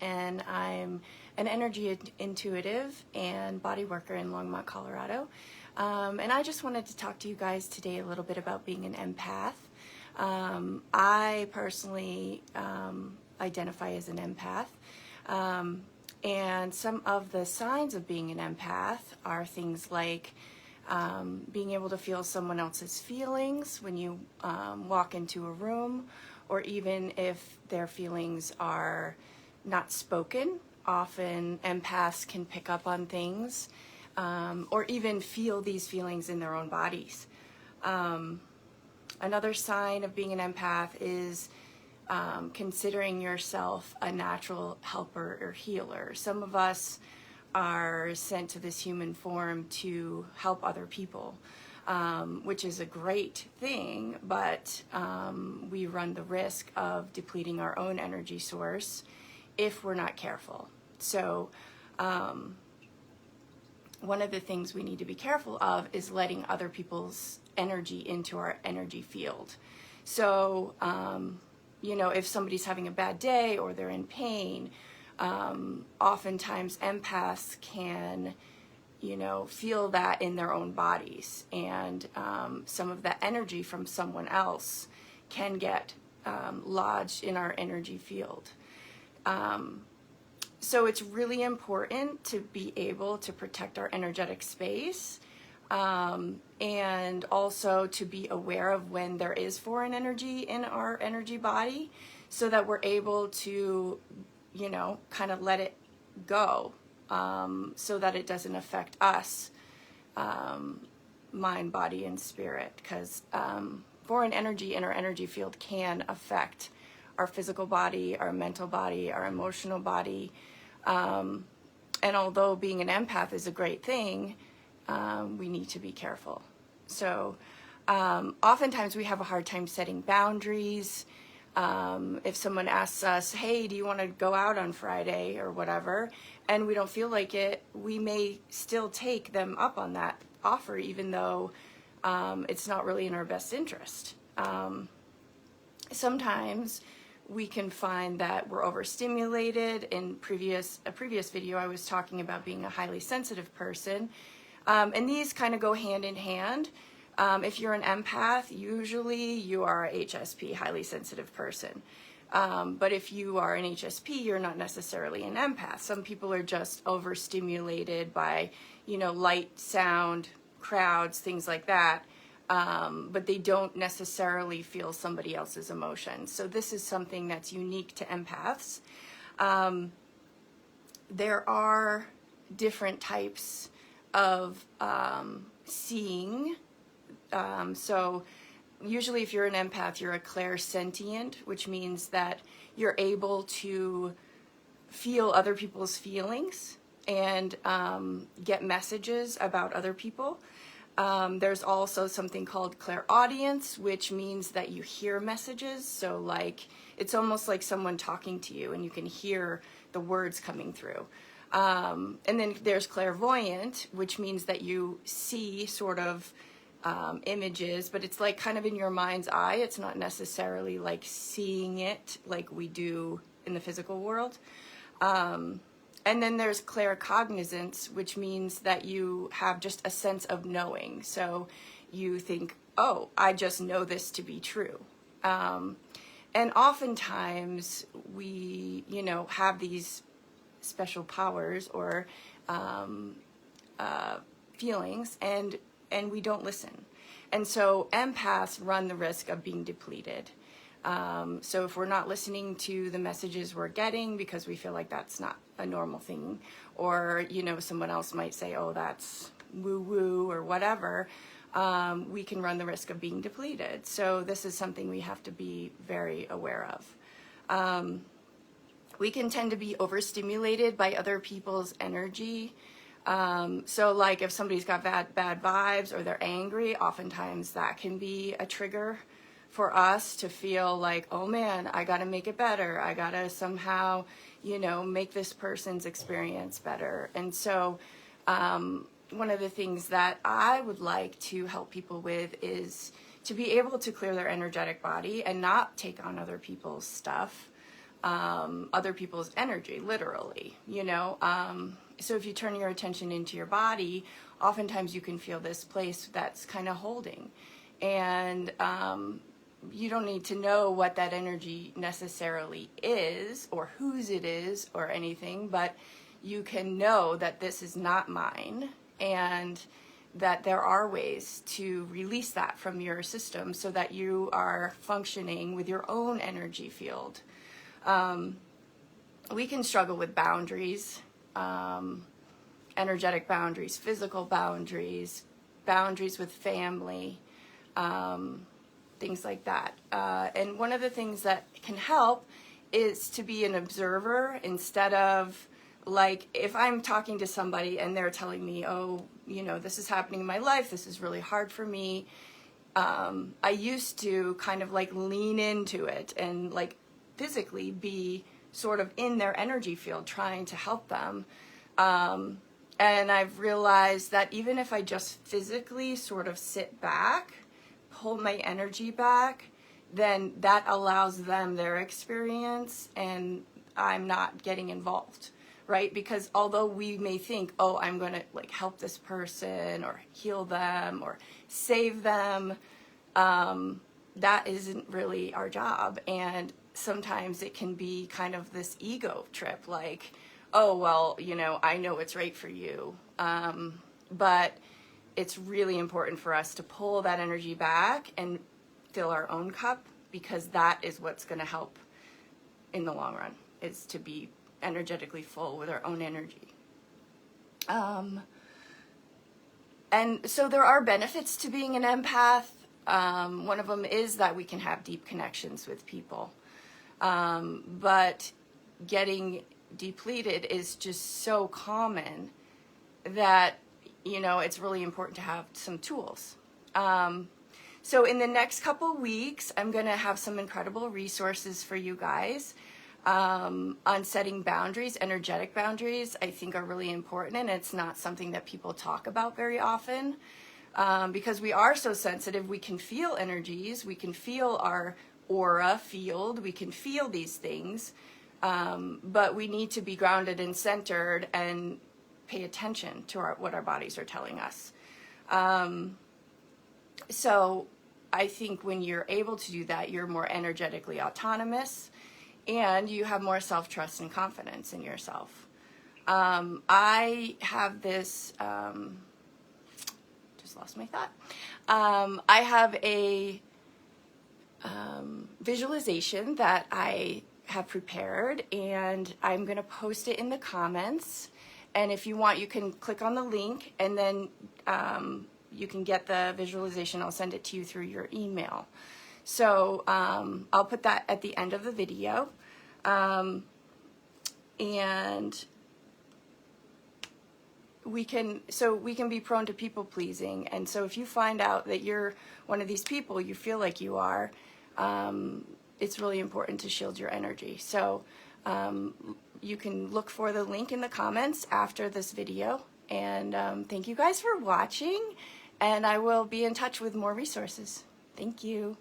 and I'm an energy intuitive and body worker in Longmont, Colorado. And I just wanted to talk to you guys today a little bit about being an empath. I personally identify as an empath. And some of the signs of being an empath are things like being able to feel someone else's feelings when you walk into a room, or even if their feelings are not spoken. Often empaths can pick up on things or even feel these feelings in their own bodies. Another sign of being an empath is considering yourself a natural helper or healer. Some of us are sent to this human form to help other people, which is a great thing, but we run the risk of depleting our own energy source if we're not careful. So one of the things we need to be careful of is letting other people's energy into our energy field. So, you know, if somebody's having a bad day or they're in pain, oftentimes empaths can, you know, feel that in their own bodies, and some of that energy from someone else can get lodged in our energy field. So it's really important to be able to protect our energetic space, and also to be aware of when there is foreign energy in our energy body, so that we're able to, you know, kind of let it go, so that it doesn't affect us, mind, body, and spirit, because foreign energy in our energy field can affect our physical body, our mental body, our emotional body. And although being an empath is a great thing, we need to be careful. So oftentimes we have a hard time setting boundaries. If someone asks us, hey, do you want to go out on Friday or whatever, and we don't feel like it, we may still take them up on that offer, even though it's not really in our best interest. Sometimes we can find that we're overstimulated. In a previous video, I was talking about being a highly sensitive person. And these kind of go hand in hand. If you're an empath, usually you are a HSP, highly sensitive person. But if you are an HSP, you're not necessarily an empath. Some people are just overstimulated by, you know, light, sound, crowds, things like that. But they don't necessarily feel somebody else's emotions. So this is something that's unique to empaths. There are different types of seeing. So usually if you're an empath, you're a clairsentient, which means that you're able to feel other people's feelings and get messages about other people. There's also something called clairaudience, which means that you hear messages. So like, it's almost like someone talking to you and you can hear the words coming through. And then there's clairvoyant, which means that you see sort of images, but it's like kind of in your mind's eye. It's not necessarily like seeing it like we do in the physical world. And then there's claircognizance, which means that you have just a sense of knowing. So you think, oh, I just know this to be true. And oftentimes we, you know, have these special powers or feelings, and we don't listen. And so empaths run the risk of being depleted. So if we're not listening to the messages we're getting because we feel like that's not a normal thing, or, you know, someone else might say, oh, that's woo-woo or whatever, we can run the risk of being depleted. So this is something we have to be very aware of. We can tend to be overstimulated by other people's energy. So like if somebody's got bad vibes or they're angry, oftentimes that can be a trigger for us to feel like, oh man, I gotta make it better. I gotta somehow, you know, make this person's experience better. And so one of the things that I would like to help people with is to be able to clear their energetic body and not take on other people's stuff. other people's energy, literally, you know. So if you turn your attention into your body, oftentimes you can feel this place that's kind of holding. And you don't need to know what that energy necessarily is or whose it is or anything, but you can know that this is not mine, and that there are ways to release that from your system so that you are functioning with your own energy field. We can struggle with boundaries, energetic boundaries, physical boundaries, boundaries with family, things like that. And one of the things that can help is to be an observer instead of, like, if I'm talking to somebody and they're telling me, oh, you know, this is happening in my life, this is really hard for me. I used to kind of like lean into it and like physically be sort of in their energy field trying to help them. And I've realized that even if I just physically sort of sit back, pull my energy back, then that allows them their experience and I'm not getting involved. Right? Because although we may think, oh, I'm going to like help this person or heal them or save them, that isn't really our job. And sometimes it can be kind of this ego trip, like, oh, well, you know, I know what's right for you. But it's really important for us to pull that energy back and fill our own cup, because that is what's going to help in the long run, is to be energetically full with our own energy. And so there are benefits to being an empath. One of them is that we can have deep connections with people. But getting depleted is just so common that, you know, it's really important to have some tools. So in the next couple weeks, I'm going to have some incredible resources for you guys. On setting boundaries. Energetic boundaries, I think, are really important, and it's not something that people talk about very often, because we are so sensitive. We can feel energies, we can feel our aura field, we can feel these things, but we need to be grounded and centered and pay attention to what our bodies are telling us. So I think when you're able to do that, you're more energetically autonomous, and you have more self-trust and confidence in yourself. I have this, just lost my thought. I have a visualization that I have prepared, and I'm going to post it in the comments. And if you want, you can click on the link, and then you can get the visualization. I'll send it to you through your email. So I'll put that at the end of the video. And we can be prone to people pleasing. And so if you find out that you're one of these people, you feel like you are, it's really important to shield your energy. So you can look for the link in the comments after this video. And thank you guys for watching, and I will be in touch with more resources. Thank you.